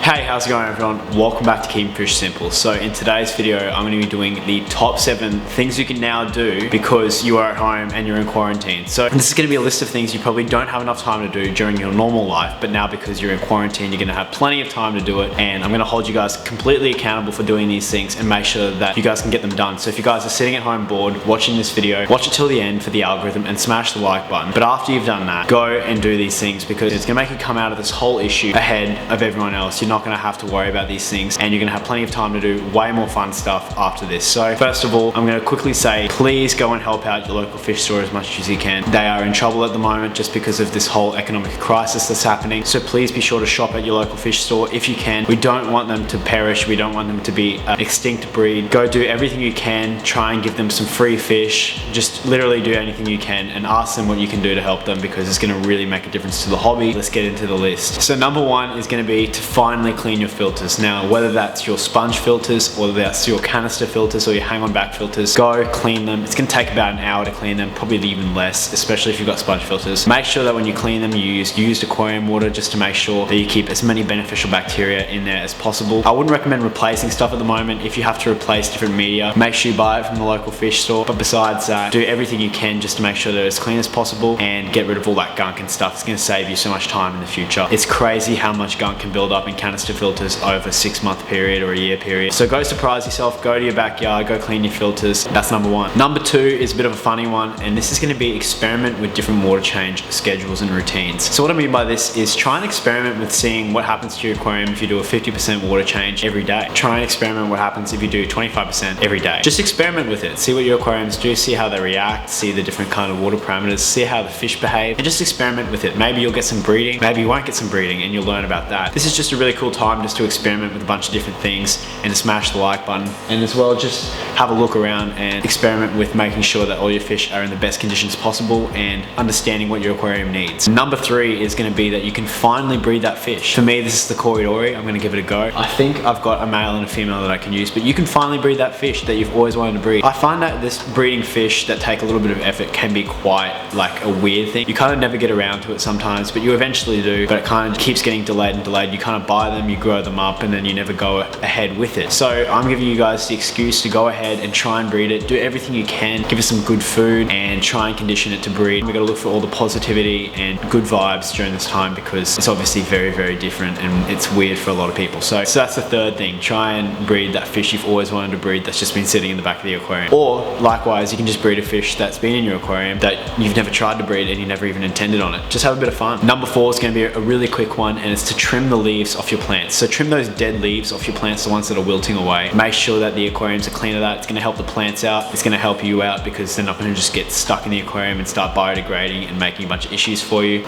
Hey, how's it going everyone? Welcome back to Keeping Fish Simple. So in today's video, I'm going to be doing the top 7 things you can now do because you are at home and you're in quarantine. So this is going to be a list of things you probably don't have enough time to do during your normal life, but now because you're in quarantine, you're going to have plenty of time to do it, and I'm going to hold you guys completely accountable for doing these things and make sure that you guys can get them done. So if you guys are sitting at home bored, watching this video, watch it till the end for the algorithm and smash the like button. But after you've done that, go and do these things because it's going to make you come out of this whole issue ahead of everyone else. You're not going to have to worry about these things, and you're going to have plenty of time to do way more fun stuff after this. So first of all, I'm going to quickly say, please go and help out your local fish store as much as you can. They are in trouble at the moment just because of this whole economic crisis that's happening. So please be sure to shop at your local fish store if you can. We don't want them to perish. We don't want them to be an extinct breed. Go do everything you can. Try and give them some free fish. Just literally do anything you can and ask them what you can do to help them, because it's going to really make a difference to the hobby. Let's get into the list. So number 1 is going to be to finally clean your filters. Now, whether that's your sponge filters or that's your canister filters or your hang on back filters, go clean them. It's going to take about an hour to clean them, probably even less, especially if you've got sponge filters. Make sure that when you clean them, you use used aquarium water just to make sure that you keep as many beneficial bacteria in there as possible. I wouldn't recommend replacing stuff at the moment. If you have to replace different media, make sure you buy it from the local fish store. But besides that, do everything you can just to make sure that it's clean as possible and get rid of all that gunk and stuff. It's going to save you so much time in the future. It's crazy how much gunk can build up in canister filters over a 6-month period or a year period. So go surprise yourself, go to your backyard, go clean your filters. That's number 1. Number 2 is a bit of a funny one, and this is going to be experiment with different water change schedules and routines. So what I mean by this is try and experiment with seeing what happens to your aquarium if you do a 50% water change every day. Try and experiment what happens if you do 25% every day. Just experiment with it. See what your aquariums do, see how they react, see the different kind of water parameters, see how the fish behave, and just experiment with it. Maybe you'll get some breeding, maybe you won't get some breeding, and you'll learn about that. This is just a really cool time just to experiment with a bunch of different things and to smash the like button, and as well just have a look around and experiment with making sure that all your fish are in the best conditions possible and understanding what your aquarium needs. Number 3 is going to be that you can finally breed that fish. For me, this is the Coridori. I'm going to give it a go. I think I've got a male and a female that I can use, but you can finally breed that fish that you've always wanted to breed. I find that this breeding fish that take a little bit of effort can be quite like a weird thing. You kind of never get around to it sometimes, but you eventually do, but it kind of keeps getting delayed and delayed. You kind of buy them, you grow them up, and then you never go ahead with it. So I'm giving you guys the excuse to go ahead and try and breed it. Do everything you can, give it some good food and try and condition it to breed. We got to look for all the positivity and good vibes during this time because it's obviously very, very different and it's weird for a lot of people. So that's the third thing. Try and breed that fish you've always wanted to breed that's just been sitting in the back of the aquarium. Or likewise, you can just breed a fish that's been in your aquarium that you've never tried to breed and you never even intended on it. Just have a bit of fun. Number 4 is going to be a really quick one, and it's to trim the leaves off your plants. So trim those dead leaves off your plants, the ones that are wilting away. Make sure that the aquariums are clean of that. It's going to help the plants out. It's going to help you out because they're not going to just get stuck in the aquarium and start biodegrading and making a bunch of issues for you.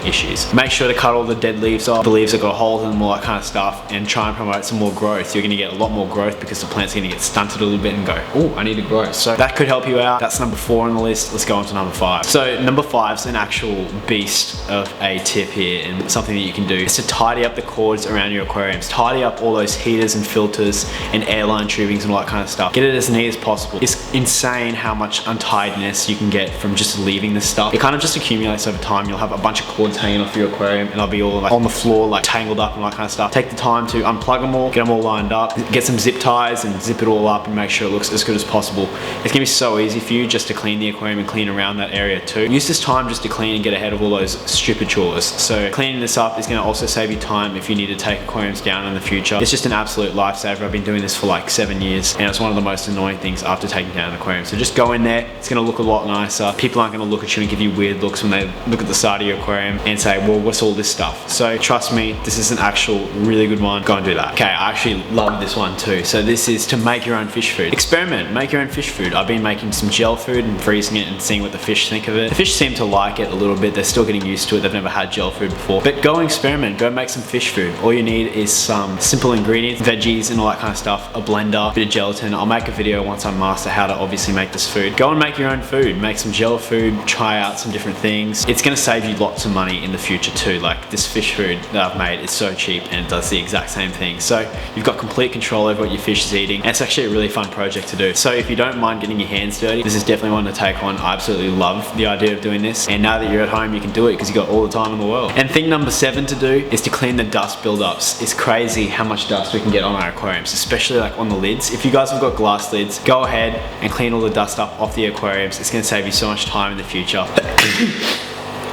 Make sure to cut all the dead leaves off, the leaves that got holes in them, all that kind of stuff, and try and promote some more growth. You're going to get a lot more growth because the plant's going to get stunted a little bit and go, oh, I need to grow. So that could help you out. That's number 4 on the list. Let's go on to number 5. So number 5 is an actual beast of a tip here, and something that you can do is to tidy up the cords around your aquariums. Tidy up all those heaters and filters and airline tubings and all that kind of stuff. Get it as neat as possible. It's insane how much untidiness you can get from just leaving this stuff. It kind of just accumulates over time. You'll have a bunch of cords hanging off your aquarium and they'll be all like on the floor, like tangled up and all that kind of stuff. Take the time to unplug them all, get them all lined up, get some zip ties and zip it all up and make sure it looks as good as possible. It's gonna be so easy for you just to clean the aquarium and clean around that area too. Use this time just to clean and get ahead of all those stupid chores. So cleaning this up is gonna also save you time if you need to take aquariums down in the future. It's just an absolute lifesaver. I've been doing this for like 7 years and it's one of the most annoying things after taking down an aquarium. So just go in there. It's gonna look a lot nicer. People aren't gonna look at you and give you weird looks when they look at the side of your aquarium and say, well, what's all this stuff? So trust me, this is an actual really good one. Go and do that. Okay, I actually love this one too. So this is to make your own fish food. Experiment, make your own fish food. I've been making some gel food and freezing it and seeing what the fish think of it. The fish seem to like it a little bit. They're still getting used to it. They've never had gel food before. But go and experiment. Go make some fish food. All you need is some simple ingredients, veggies and all that kind of stuff, a blender, a bit of gelatin. I'll make a video once I master how to obviously make this food. Go and make your own food. Make some gel food. Try out some different things. It's going to save you lots of money in the future too. Like this fish food that I've made is so cheap and it does the exact same thing. So you've got complete control over what your fish is eating, and it's actually a really fun project to do. So if you don't mind getting your hands dirty, this is definitely one to take on. I absolutely love the idea of doing this, and now that you're at home you can do it because you've got all the time in the world. And thing number 7 to do is to clean the dust buildups. it's crazy how much dust we can get on our aquariums, especially like on the lids. If you guys have got glass lids, go ahead and clean all the dust up off the aquariums. It's gonna save you so much time in the future.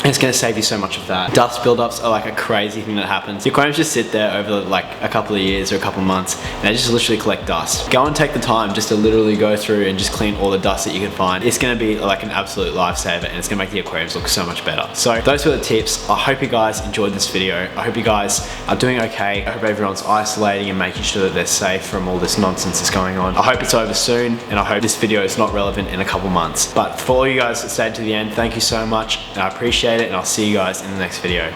And it's gonna save you so much of that. Dust buildups are like a crazy thing that happens. The aquariums just sit there over like a couple of years or a couple of months, and they just literally collect dust. Go and take the time just to literally go through and just clean all the dust that you can find. It's gonna be like an absolute lifesaver, and it's gonna make the aquariums look so much better. So those were the tips. I hope you guys enjoyed this video. I hope you guys are doing okay. I hope everyone's isolating and making sure that they're safe from all this nonsense that's going on. I hope it's over soon, and I hope this video is not relevant in a couple months. But for all you guys that stayed to the end, thank you so much. I appreciate it, and I'll see you guys in the next video.